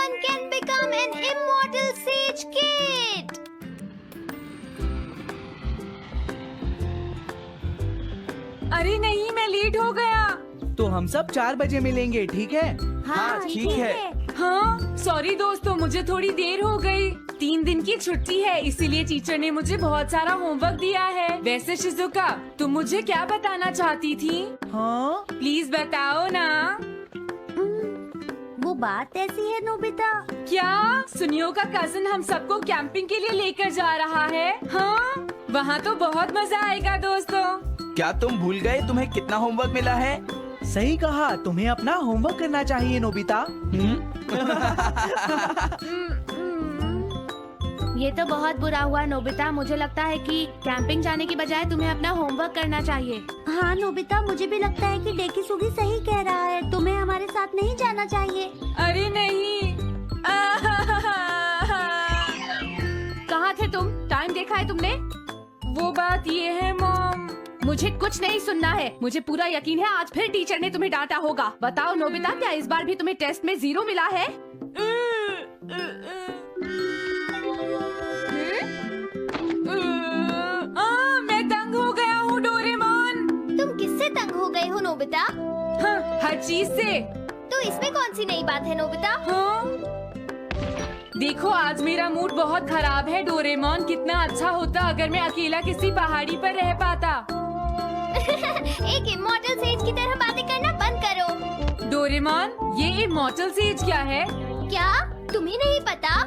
Anyone can become an immortal sage kid. अरे नहीं, मैं लेट हो गया। तो हम सब 4 बजे मिलेंगे, ठीक है? हाँ, ठीक है। हाँ, सॉरी दोस्तों, मुझे थोड़ी देर हो गई। 3 दिन की छुट्टी है, इसीलिए टीचर ने मुझे बहुत सारा होमवर्क दिया है। वैसे शिजुका, तुम मुझे क्या बताना चाहती थी? हाँ? प्लीज बताओ ना। वो बात ऐसी है नोबिता। क्या सुनियो का कजिन हम सबको कैंपिंग के लिए लेकर जा रहा है? हाँ, वहाँ तो बहुत मजा आएगा दोस्तों। क्या तुम भूल गए तुम्हें कितना होमवर्क मिला है? सही कहा, तुम्हें अपना होमवर्क करना चाहिए नोबिता। ये तो बहुत बुरा हुआ नोबिता। मुझे लगता है कि कैंपिंग जाने की बजाय तुम्हें अपना होमवर्क करना चाहिए। हाँ नोबिता, मुझे भी लगता है कि डेकिसुगी सही कह रहा है। तुम्हें हमारे साथ नहीं जाना चाहिए। अरे नहीं। कहाँ थे तुम? टाइम देखा है तुमने? वो बात ये है मॉम। मुझे कुछ नहीं सुनना है। मुझे पूरा यकीन है आज फिर टीचर ने तुम्हें डांटा होगा। बताओ नोबिता, क्या इस बार भी तुम्हें टेस्ट में 0 मिला है? मैं तंग हो गया हूँ डोरेमोन। तुम किससे तंग हो गए हो नोबिता? हाँ, हर चीज से। तो इसमें कौन सी नई बात है नोबिता? हाँ? देखो, आज मेरा मूड बहुत खराब है डोरेमोन। कितना अच्छा होता अगर मैं अकेला किसी पहाड़ी पर रह पाता। एक इमॉर्टल सेज की तरह बातें करना बंद करो। डोरेमोन, ये इमॉर्टल सेज क्या है? क्या तुम्हें नहीं पता?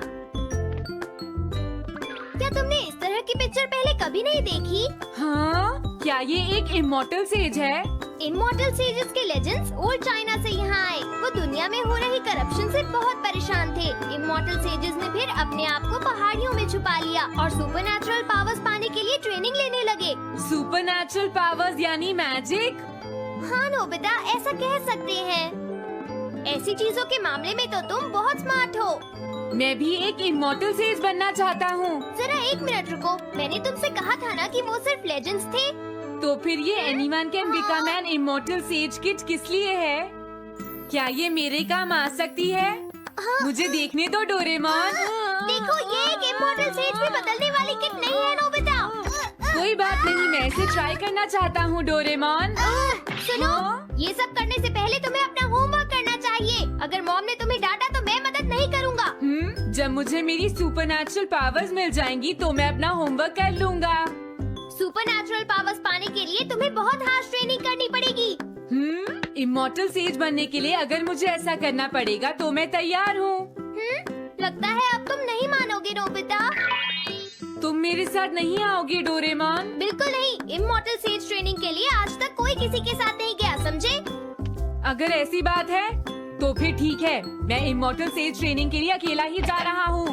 क्या तुमने इस तरह की पिक्चर पहले कभी नहीं देखी? हाँ, क्या ये एक इमॉर्टल सेज है? इमॉर्टल सेजेस के लेजेंड्स ओल्ड चाइना से यहाँ आए। वो दुनिया में हो रही करप्शन से बहुत परेशान थे। इमॉर्टल सेजेस ने फिर अपने आप को पहाड़ियों में छुपा लिया और सुपरनैचुरल पावर्स पाने के लिए ट्रेनिंग लेने लगे। सुपरनैचुरल पावर्स यानी मैजिक? हाँ नोबिता, ऐसा कह सकते हैं। ऐसी चीजों के मामले में तो तुम बहुत स्मार्ट हो। मैं भी एक इमॉर्टल सेज बनना चाहता हूँ। जरा 1 मिनट रुको। मैंने तुमसे कहा था ना कि वो सिर्फ लेजेंड्स थे। तो फिर ये anyone can become an immortal says kit किस लिए है? क्या ये मेरे काम आ सकती है? मुझे देखने दो डोरेमोन। देखो, ये एक इमॉर्टल सेज भी बदलने वाली किट नहीं है नोबिता। कोई बात नहीं, मैं इसे ट्राई करना चाहता हूँ डोरेमोन। सुनो, ये सब करने से पहले तुम्हें अपना होमवर्क करना चाहिए। अगर मॉम ने तुम्हें डांटा तो मैं मदद नहीं करूँगा। जब मुझे मेरी सुपरनैचुरल पावर्स मिल जाएंगी तो मैं अपना होमवर्क कर लूँगा। सुपरनैचुरल पावर्स पाने के लिए तुम्हें बहुत हार्श ट्रेनिंग करनी पड़ेगी। इमॉर्टल सेज बनने के लिए अगर मुझे ऐसा करना पड़ेगा तो मैं तैयार हूँ। लगता है अब तुम नहीं मानोगे नोबिता। तुम मेरे साथ नहीं आओगे डोरेमोन? बिल्कुल नहीं। इमॉर्टल सेज ट्रेनिंग के लिए आज तक कोई किसी के साथ नहीं गया, समझे? अगर ऐसी बात है तो फिर ठीक है, मैं इमॉर्टल सेज ट्रेनिंग के लिए अकेला ही जा रहा हूँ।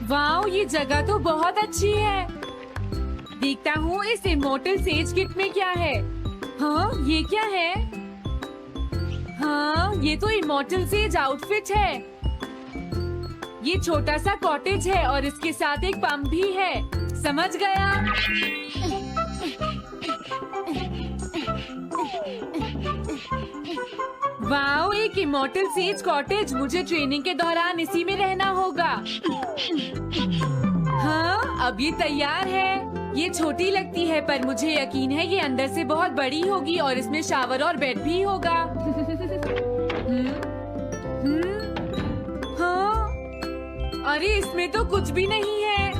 वाओ, ये जगह तो बहुत अच्छी है। देखता हूँ इस इमॉर्टल सेज किट में क्या है। हाँ, ये क्या है? हाँ, ये तो इमॉर्टल सेज आउटफिट है। ये छोटा सा कॉटेज है और इसके साथ एक पंप भी है। समझ गया। वाओ, एक इमॉर्टल सेज कॉटेज। मुझे ट्रेनिंग के दौरान इसी में रहना होगा। हाँ, अब ये तैयार है। ये छोटी लगती है पर मुझे यकीन है ये अंदर से बहुत बड़ी होगी और इसमें शावर और बेड भी होगा। हाँ, अरे इसमें तो कुछ भी नहीं है।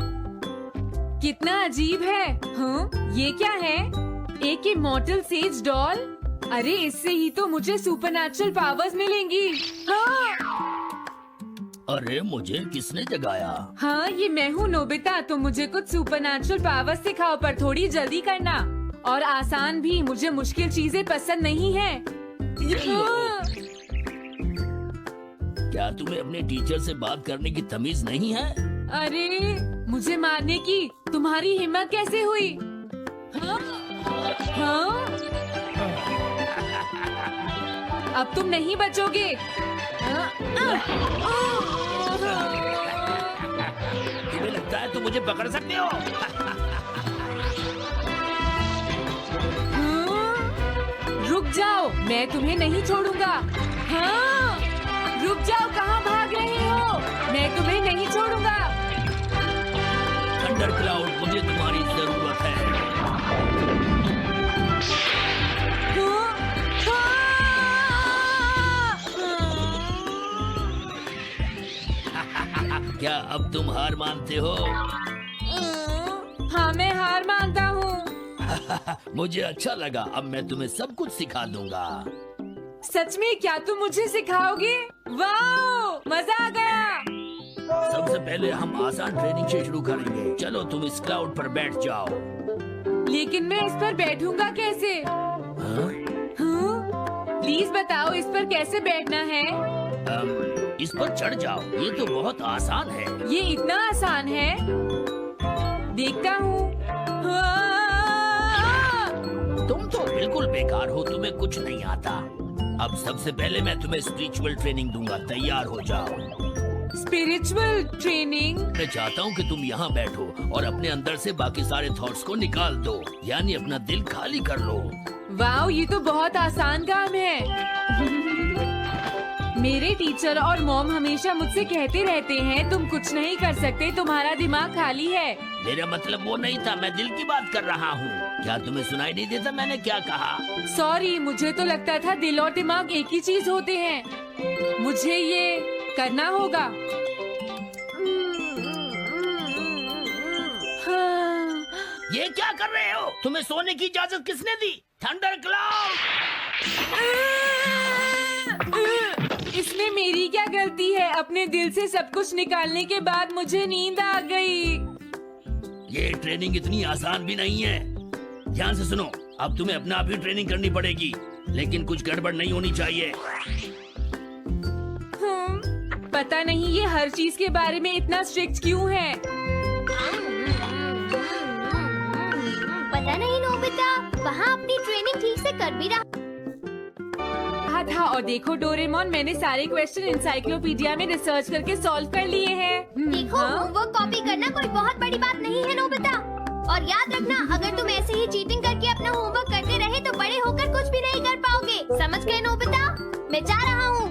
कितना अजीब है। हाँ, ये क्या है? एक इमॉर्टल सेज डॉल। अरे इससे ही तो मुझे सुपरनैचुरल पावर्स मिलेंगी। हाँ, अरे मुझे किसने जगाया? हाँ, ये मैं हूँ नोबिता। तुम मुझे कुछ सुपरनैचुरल पावर्स सिखाओ पर थोड़ी जल्दी करना और आसान भी। मुझे मुश्किल चीजें पसंद नहीं है। हाँ। क्या तुम्हें अपने टीचर से बात करने की तमीज नहीं है? अरे मुझे मारने की तुम्हारी हिम्मत कैसे हुई? हाँ? हाँ? अब तुम नहीं बचोगे। तुम्हें लगता है तुम मुझे पकड़ सकते हो? रुक जाओ, मैं तुम्हें नहीं छोड़ूंगा। हाँ, रुक जाओ, कहाँ भाग रहे हो? मैं तुम्हें नहीं छोड़ूंगा। थंडर क्लाउड, मुझे तुम्हारी जरूरत है। क्या अब तुम हार मानते हो? हाँ, मैं हार मानता हूँ। मुझे अच्छा लगा, अब मैं तुम्हें सब कुछ सिखा दूंगा। सच में? क्या तुम मुझे सिखाओगे? वाह, मजा आ गया। सबसे पहले हम आसान ट्रेनिंग से शुरू करेंगे। चलो तुम इस क्लाउड पर बैठ जाओ। लेकिन मैं इस पर बैठूंगा कैसे? हाँ? प्लीज बताओ, इस पर कैसे बैठना है? इस पर चढ़ जाओ, ये तो बहुत आसान है। ये इतना आसान है? देखता हूँ। तुम तो बिल्कुल बेकार हो, तुम्हें कुछ नहीं आता। अब सबसे पहले मैं तुम्हें स्पिरिचुअल ट्रेनिंग दूंगा, तैयार हो जाओ। Spiritual training? मैं चाहता हूँ कि तुम यहाँ बैठो और अपने अंदर से बाकी सारे थॉट्स को निकाल दो, यानी अपना दिल खाली कर लो। वाह, ये तो बहुत आसान काम है। मेरे टीचर और मॉम हमेशा मुझसे कहते रहते हैं, तुम कुछ नहीं कर सकते, तुम्हारा दिमाग खाली है। मेरा मतलब वो नहीं था, मैं दिल की बात कर रहा हूँ। क्या तुम्हें सुनाई नहीं देता मैंने क्या कहा? सॉरी, मुझे तो लगता था दिल और दिमाग एक ही चीज होते हैं। मुझे ये करना होगा। हाँ। ये क्या कर रहे हो? तुम्हें सोने की इजाजत किसने दी? Thunder cloud! इसमें मेरी क्या गलती है? अपने दिल से सब कुछ निकालने के बाद मुझे नींद आ गई। ये ट्रेनिंग इतनी आसान भी नहीं है। ध्यान से सुनो, अब तुम्हें अपने आप ही ट्रेनिंग करनी पड़ेगी, लेकिन कुछ गड़बड़ नहीं होनी चाहिए। पता नहीं ये हर चीज के बारे में इतना स्ट्रिक्ट क्यों है। पता नहीं नोबिता, वहाँ अपनी ट्रेनिंग ठीक से कर भी रहा था। और देखो डोरेमोन, मैंने सारे क्वेश्चन इंसाइक्लोपीडिया में रिसर्च करके सॉल्व कर लिए हैं। देखो, होमवर्क कॉपी करना कोई बहुत बड़ी बात नहीं है नोबिता। और याद रखना, अगर तुम ऐसे ही चीटिंग करके अपना होमवर्क करते रहे तो बड़े होकर कुछ भी नहीं कर पाओगे। समझ गए नोबिता? मैं जा रहा हूँ।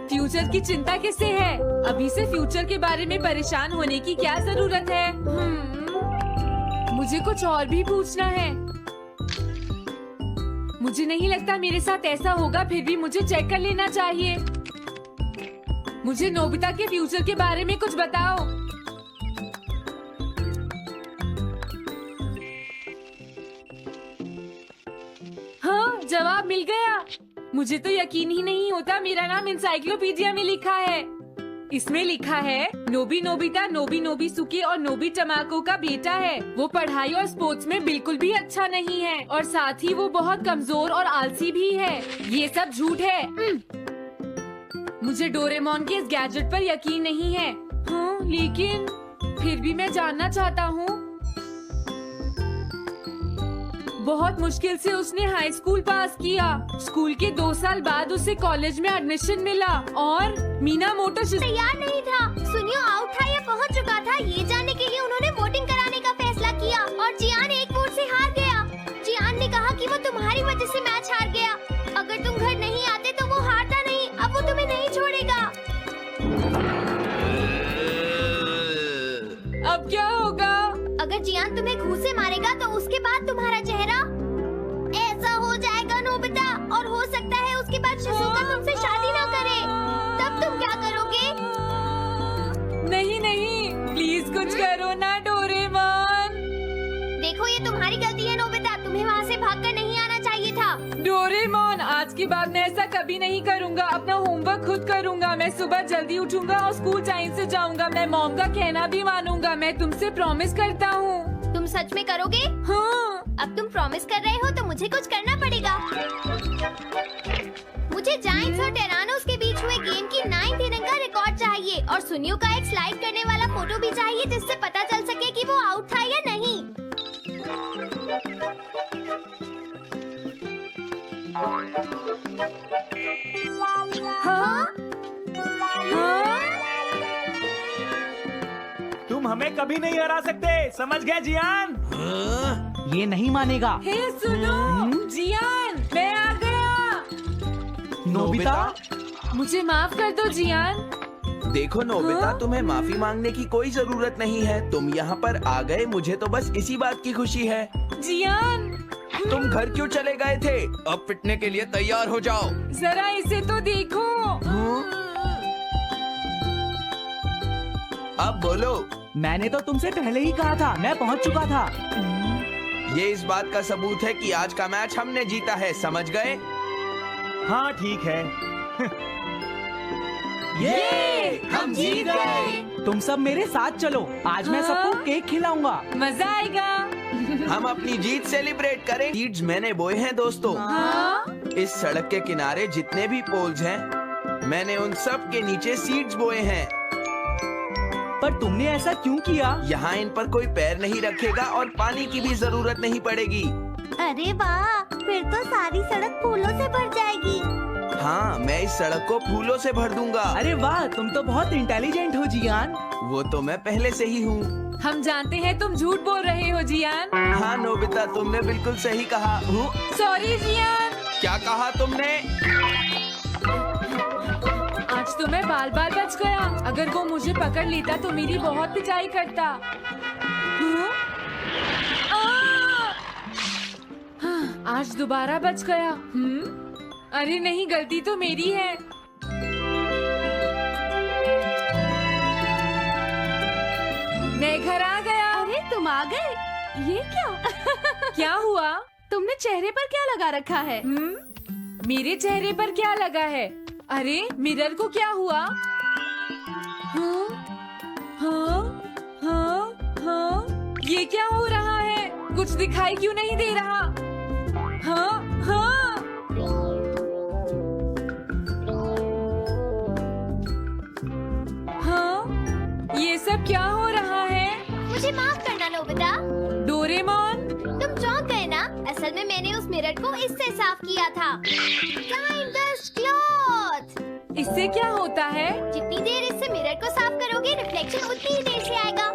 फ्यूचर की चिंता किससे है? अभी से फ्यूचर के बारे में परेशान होने की क्या जरूरत है? मुझे कुछ और भी पूछना है। मुझे नहीं लगता मेरे साथ ऐसा होगा, फिर भी मुझे चेक कर लेना चाहिए। मुझे नोबिता के फ्यूचर के बारे में कुछ बताओ। हाँ, जवाब मिल गया। मुझे तो यकीन ही नहीं होता, मेरा नाम इंसाइक्लोपीडिया में लिखा है। इसमें लिखा है, नोबी नोबिता नोबी नोबिसुके और नोबी टमाको का बेटा है। वो पढ़ाई और स्पोर्ट्स में बिल्कुल भी अच्छा नहीं है और साथ ही वो बहुत कमजोर और आलसी भी है। ये सब झूठ है। मुझे डोरेमोन के इस गैजेट पर यकीन नहीं है। हाँ, लेकिन फिर भी मैं जानना चाहता हूँ। बहुत मुश्किल से उसने हाई स्कूल पास किया। स्कूल के 2 साल बाद उसे कॉलेज में एडमिशन मिला और मीनामोटो तैयार नहीं था। सुनियो आउट था या पहुंच चुका था, ये जानने के लिए उन्होंने वोटिंग कराने का फैसला किया और जियान एक वोट से हार गया। जियान ने कहा कि वो तुम्हारी वजह से मैच हार गया। अगर तुम घर नहीं आते तो वो हारता नहीं। अब वो तुम्हें नहीं छोड़ेगा। अब क्या होगा? अगर जियान तुम्हें घूंसे मारेगा तो उसके बाद तुम्हारा चेहरा ऐसा हो जाएगा नोबिता, और हो सकता है उसके बाद शिज़ुका तुमसे शादी ना करे। तब तुम क्या करोगे? नहीं नहीं, प्लीज कुछ करो ना डोरेमोन। देखो, ये तुम्हारी गलती है नोबिता, तुम्हें वहाँ से भागकर नहीं आना चाहिए था। डोरेमोन, आज के बाद मैं ऐसा कभी नहीं करूँगा। अपना होमवर्क खुद करूँगा। मैं सुबह जल्दी उठूंगा और स्कूल टाइम से जाऊँगा। मैं मॉम का कहना भी मानूंगा। मैं तुमसे प्रॉमिस करता हूँ। तुम सच में करोगे? हाँ। अब तुम प्रॉमिस कर रहे हो तो मुझे कुछ करना पड़ेगा। मुझे जायंट्स और टेरानोस के बीच हुए गेम की 9th इनिंग का रिकॉर्ड चाहिए और सुनियो का एक स्लाइड करने वाला फोटो भी चाहिए, जिससे पता चल सके कि वो आउट था या नहीं। हाँ? हाँ? तुम हमें कभी नहीं हरा सकते, समझ गए जियान? ये नहीं मानेगा। हे सुनो, जियान, मैं आ गया। नोबिता? मुझे माफ कर दो जियान। देखो नोबिता, हाँ? तुम्हें माफी मांगने की कोई जरूरत नहीं है। तुम यहाँ पर आ गए, मुझे तो बस इसी बात की खुशी है। जियान, तुम घर क्यों चले गए थे? अब पिटने के लिए तैयार हो जाओ। जरा इसे तो देखो। अब बोलो। मैंने तो तुमसे पहले ही कहा था, मैं पहुंच चुका था। ये इस बात का सबूत है कि आज का मैच हमने जीता है, समझ गए? हाँ ठीक है। ये हम जीत गए। तुम सब मेरे साथ चलो, आज मैं सबको केक खिलाऊंगा। मजा आएगा। हम अपनी जीत सेलिब्रेट करें। सीड्स मैंने बोए हैं दोस्तों। हाँ? इस सड़क के किनारे जितने भी पोल्स हैं, मैंने उन सब के नीचे सीड्स बोए हैं। पर तुमने ऐसा क्यों किया? यहाँ इन पर कोई पैर नहीं रखेगा और पानी की भी जरूरत नहीं पड़ेगी। अरे वाह, फिर तो सारी सड़क फूलों से भर जाएगी। हाँ, मैं इस सड़क को फूलों से भर दूंगा। अरे वाह, तुम तो बहुत इंटेलिजेंट हो जियान। वो तो मैं पहले से ही हूँ। हम जानते हैं तुम झूठ बोल रहे हो जियान। हाँ नोबिता, तुमने बिल्कुल सही कहा। Sorry Gian. क्या कहा तुमने? आज तो मैं बाल बाल बच गया। अगर वो मुझे पकड़ लेता तो मेरी बहुत पिटाई करता। हाँ? हाँ, आज दोबारा बच गया। अरे नहीं, गलती तो मेरी है। मैं घर आ गया। अरे तुम आ गए, ये क्या? क्या हुआ? तुमने चेहरे पर क्या लगा रखा है? मेरे चेहरे पर क्या लगा है? अरे मिरर को क्या हुआ? हाँ, हाँ, हाँ, हाँ, ये क्या हो रहा है? कुछ दिखाई क्यों नहीं दे रहा? हाँ, हाँ, हाँ, ये सब क्या हो रहा है? मुझे माफ करना नोबिता। डोरेमोन, तुम चौंक गए ना? असल में मैंने उस मिरर को इससे साफ किया था। Time dust cloth। इससे क्या होता है? जितनी देर इससे मिरर को साफ करोगे, रिफ्लेक्शन उतनी ही देर से आएगा।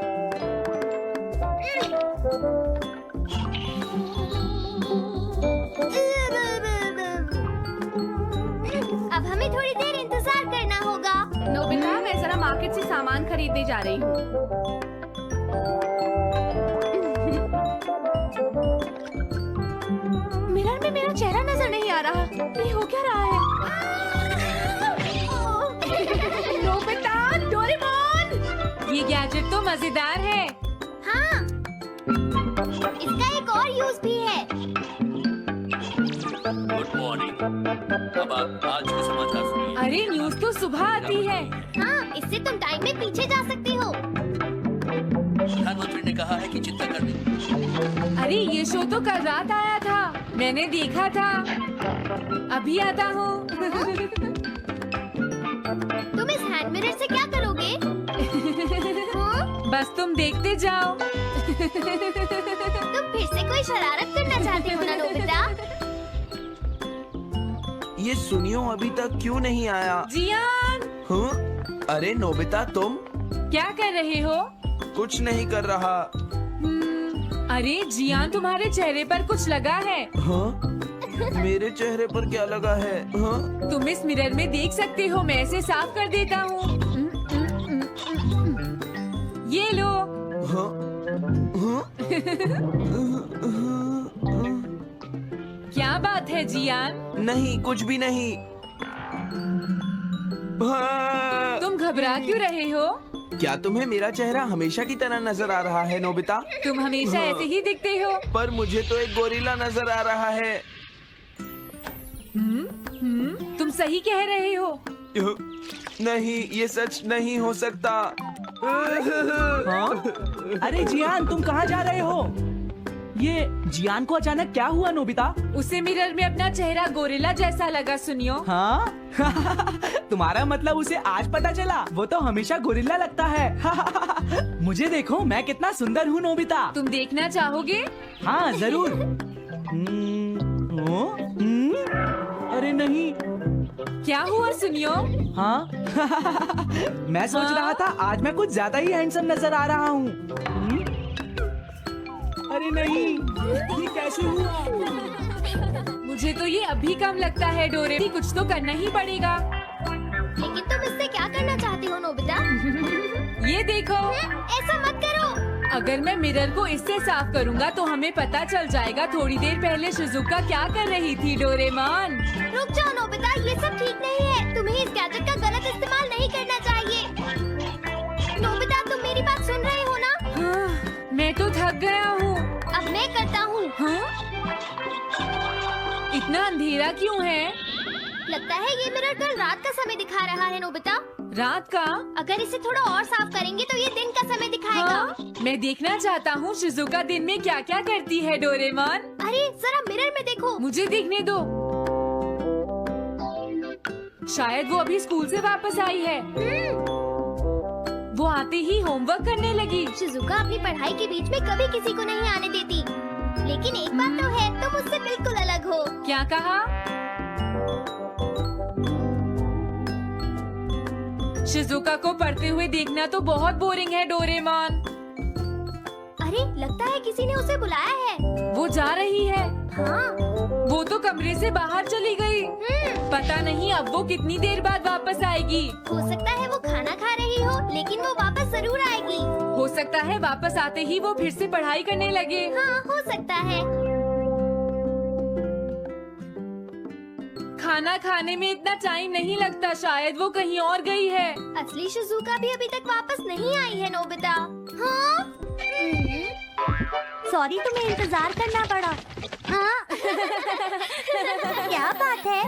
अब हमें थोड़ी देर इंतजार करना होगा। नोबिता, मैं जरा मार्केट से सामान खरीदने जा रही हूँ। मिरर में मेरा चेहरा नजर नहीं आ रहा। ये हो क्या रहा है? Nobita, Doraemon! ये गैजेट तो मजेदार है। हाँ, इसका एक और यूज भी है। Good morning. अब आप आज के समाचार सुनिए। अरे न्यूज तो सुबह आती है। हाँ, इससे तुम टाइम में पीछे जा सकती हो। प्रधानमंत्री ने कहा है कि चिंता कर दें। अरे ये शो तो कल रात आया था, मैंने देखा था। अभी आता हूँ। तुम इस हैंड मिरर से क्या करोगे? हाँ? बस तुम देखते जाओ। तुम फिर से कोई शरारत करना चाहते हो ना नोबिता? ये सुनियो अभी तक क्यों नहीं आया? जियान, हाँ? अरे नोबिता, तुम क्या कर रहे हो? कुछ नहीं कर रहा। अरे जियान, तुम्हारे चेहरे पर कुछ लगा है। हाँ? मेरे चेहरे पर क्या लगा है? हाँ? तुम इस मिरर में देख सकते हो, मैं इसे साफ कर देता हूँ। ये लो। हाँ? हाँ? क्या बात है जियान? नहीं, कुछ भी नहीं। हाँ। तुम घबरा क्यों रहे हो? क्या तुम्हें मेरा चेहरा हमेशा की तरह नजर आ रहा है नोबिता? तुम हमेशा ऐसे ही दिखते हो। पर मुझे तो एक गोरिल्ला नजर आ रहा है। तुम सही कह रहे हो। नहीं, ये सच नहीं हो सकता। हाँ? अरे जियान, तुम कहाँ जा रहे हो? ये जियान को अचानक क्या हुआ नोबिता? उसे मिरर में अपना चेहरा गोरिल्ला जैसा लगा। सुनियो। हाँ? तुम्हारा मतलब उसे आज पता चला? वो तो हमेशा गोरिल्ला लगता है। मुझे देखो, मैं कितना सुंदर हूँ नोबिता। तुम देखना चाहोगे? हाँ जरूर। अरे नहीं। क्या हुआ सुनियो? हाँ? मैं सोच रहा था आज मैं कुछ ज्यादा ही हैंडसम नजर आ रहा हूँ। अरे नहीं, ये कैसे हुआ? मुझे तो तो ये अभी कम लगता है डोरे, कुछ तो करना ही पड़ेगा। लेकिन तुम इससे क्या करना चाहती हो नोबिता? ये देखो, ऐसा मत करो। अगर मैं मिरर को इससे साफ करूंगा तो हमें पता चल जाएगा थोड़ी देर पहले शिजुका क्या कर रही थी। डोरेमोन, रुक जाओ नोबिता, ये सब ठीक नहीं है। तुम्हें इस गैजेट का गलत इस्तेमाल नहीं करना चाहिए। नोबिता, तुम मेरी बात सुन रहे हो ना? हाँ, मैं तो थक गया हूँ। अब मैं करता हूँ। हाँ? इतना अंधेरा क्यों है? लगता है ये मिरर कल रात का समय दिखा रहा है नोबिता। रात का? अगर इसे थोड़ा और साफ करेंगे तो ये दिन का समय दिखाएगा। हाँ? मैं देखना चाहता हूँ शिजुका दिन में क्या क्या करती है। डोरेमोन, अरे जरा मिरर में देखो। मुझे देखने दो। शायद वो अभी स्कूल से वापस आई है। वो आते ही होमवर्क करने लगी। शिजुका अपनी पढ़ाई के बीच में कभी किसी को नहीं आने देती। लेकिन एक बात तो है, तुम उससे बिल्कुल अलग हो। क्या कहा? शिजुका को पढ़ते हुए देखना तो बहुत बोरिंग है डोरेमोन। अरे लगता है किसी ने उसे बुलाया है। वो जा रही है। हाँ। वो तो कमरे से बाहर चली गई। पता नहीं अब वो कितनी देर बाद वापस आएगी। हो सकता है वो खाना खा रही हो, लेकिन वो वापस जरूर आएगी। हो सकता है वापस आते ही वो फिर से पढ़ाई करने लगे। हाँ, हो सकता है। खाना खाने में इतना टाइम नहीं लगता, शायद वो कहीं और गई है। असली शिजुका भी अभी तक वापस नहीं आई है नोबिता। हाँ? सॉरी, तुम्हें इंतजार करना पड़ा। हाँ? क्या बात है?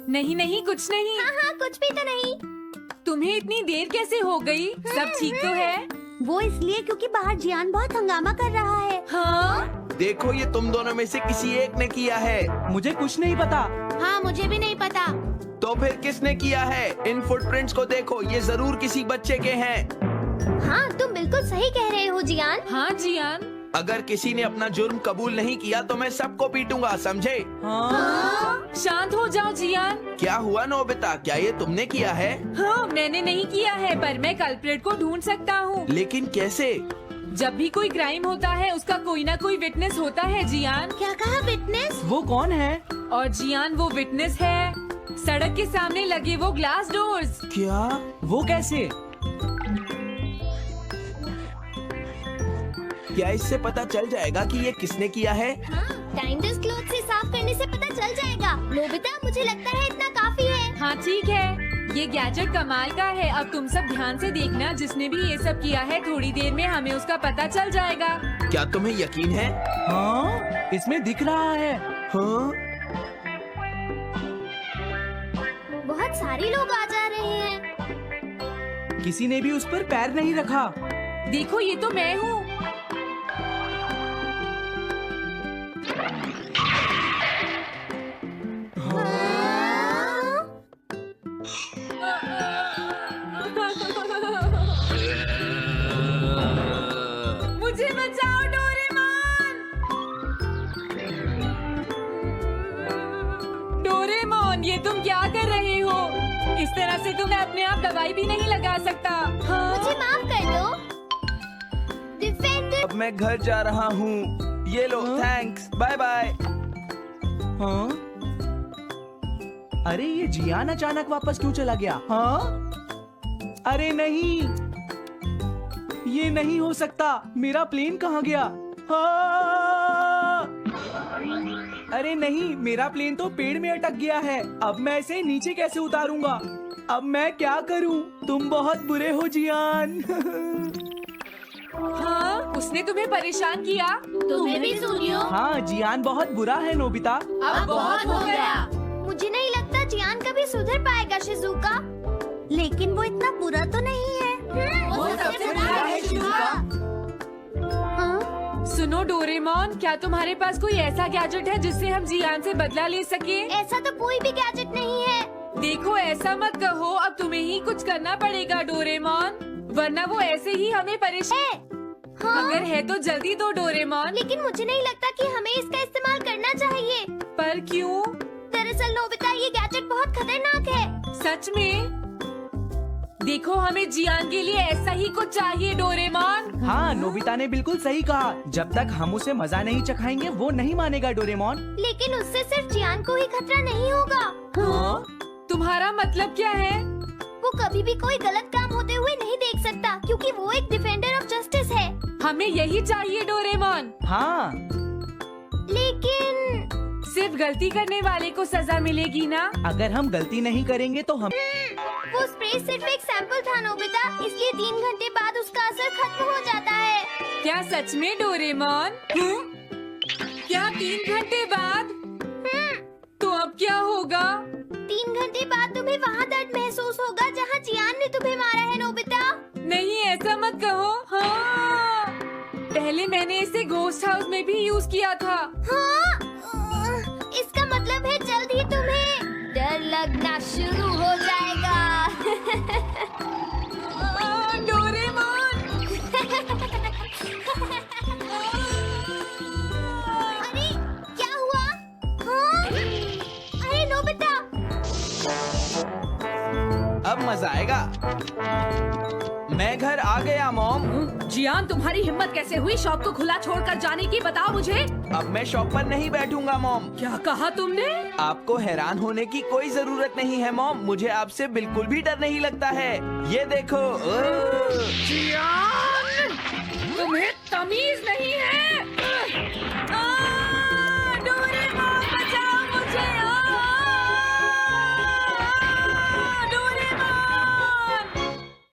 नहीं नहीं, कुछ नहीं। हाँ हाँ, कुछ भी तो नहीं। तुम्हें इतनी देर कैसे हो गई? सब ठीक तो है? वो इसलिए क्योंकि बाहर जियान बहुत हंगामा कर रहा है। हाँ? देखो, ये तुम दोनों में से किसी एक ने किया है। मुझे कुछ नहीं पता। हाँ, मुझे भी नहीं पता। तो फिर किसने किया है? इन फुटप्रिंट्स को देखो, ये जरूर किसी बच्चे के हैं। हाँ, तुम बिल्कुल सही कह रहे हो जियान। हाँ जियान। अगर किसी ने अपना जुर्म कबूल नहीं किया तो मैं सबको पीटूंगा, समझे? हाँ? शांत हो जाओ जियान। क्या हुआ नोबिता, क्या ये तुमने किया है? हाँ, मैंने नहीं किया है, पर मैं कल्प्रेट को ढूंढ सकता हूँ। लेकिन कैसे? जब भी कोई क्राइम होता है उसका कोई ना कोई विटनेस होता है जियान। क्या कहा, विटनेस? वो कौन है? और जियान वो विटनेस है। सड़क के सामने लगे वो ग्लास डोर्स। क्या? वो कैसे? क्या इससे पता चल जाएगा कि ये किसने किया है? हाँ, टाइमलेस क्लॉथ से साफ करने से पता चल जाएगा। नोबिता, मुझे लगता है इतना काफी है। हाँ ठीक है, ये गैजेट कमाल का है। अब तुम सब ध्यान से देखना, जिसने भी ये सब किया है थोड़ी देर में हमें उसका पता चल जाएगा। क्या तुम्हें यकीन है? हाँ, इसमें दिख रहा है। हाँ? बहुत सारे लोग आ जा रहे हैं। किसी ने भी उस पर पैर नहीं रखा। देखो, ये तो मैं हूँ। मुझे बचाओ डोरेमोन। डोरेमोन, ये तुम क्या कर रहे हो? इस तरह से तुम्हें अपने आप दवाई भी नहीं लगा सकता। हाँ? मुझे माफ कर दो। डिफेंडर। अब मैं घर जा रहा हूँ। ये लो, हाँ? Thanks, bye bye. हाँ? अरे ये जियान अचानक वापस क्यों चला गया? हाँ? अरे नहीं, ये नहीं हो सकता। मेरा प्लेन कहाँ गया? हाँ! अरे नहीं, मेरा प्लेन तो पेड़ में अटक गया है। अब मैं इसे नीचे कैसे उतारूंगा? अब मैं क्या करूं? तुम बहुत बुरे हो जियान। हाँ? उसने तुम्हें परेशान किया? तुम्हें भी सुनियो। हाँ, जियान बहुत बुरा है नोबिता। अब बहुत हो गया। मुझे नहीं लगता जियान कभी सुधर पाएगा शिजुका। लेकिन वो इतना बुरा तो नहीं है। वो सबसे बुरा है, शिजुका। हाँ? सुनो डोरेमोन, क्या तुम्हारे पास कोई ऐसा गैजेट है जिससे हम जियान से बदला ले सके? ऐसा तो कोई भी गैजेट नहीं है। देखो, ऐसा मत कहो, अब तुम्हें ही कुछ करना पड़ेगा डोरेमोन, वरना वो ऐसे ही हमें परेशान। हाँ? अगर है तो जल्दी दो डोरेमोन। लेकिन मुझे नहीं लगता कि हमें इसका इस्तेमाल करना चाहिए। पर क्यों? दरअसल नोबिता, ये गैजेट बहुत खतरनाक है। सच में? देखो हमें जियान के लिए ऐसा ही कुछ चाहिए डोरेमोन। हाँ, नोबिता ने बिल्कुल सही कहा। जब तक हम उसे मजा नहीं चखाएंगे वो नहीं मानेगा डोरेमोन। लेकिन उससे सिर्फ जियान को ही खतरा नहीं होगा। हाँ? तुम्हारा मतलब क्या है? वो कभी भी कोई गलत काम होते हुए नहीं देख सकता क्योंकि वो एक डिफेंडर ऑफ जस्टिस है। हमें यही चाहिए डोरेमोन। हाँ, लेकिन सिर्फ गलती करने वाले को सजा मिलेगी ना? अगर हम गलती नहीं करेंगे तो हम वो स्प्रे सिर्फ एक सैंपल था नोबिता, इसलिए 3 घंटे बाद उसका असर खत्म हो जाता है। क्या सच में डोरेमोन? क्या 3 घंटे बाद? तो अब क्या होगा? 3 घंटे बाद तुम्हें वहाँ दर्द महसूस होगा जहाँ जियान ने तुम्हें मारा है नोबिता। नहीं, ऐसा मत कहो। हाँ, पहले मैंने इसे घोस्ट हाउस में भी यूज किया था। हाँ, इसका मतलब है जल्द ही तुम्हें डर लगना शुरू हो जाएगा। डोरेमोन! अरे क्या हुआ? हाँ? अरे नोबिता! अब मजा आएगा। मैं घर आ गया मॉम। जियान, तुम्हारी हिम्मत कैसे हुई शॉप को खुला छोड़कर जाने की? बताओ मुझे। अब मैं शॉप पर नहीं बैठूंगा मॉम। क्या कहा तुमने? आपको हैरान होने की कोई जरूरत नहीं है मॉम, मुझे आपसे बिल्कुल भी डर नहीं लगता है। ये देखो। जियान, तुम्हें तमीज नहीं है।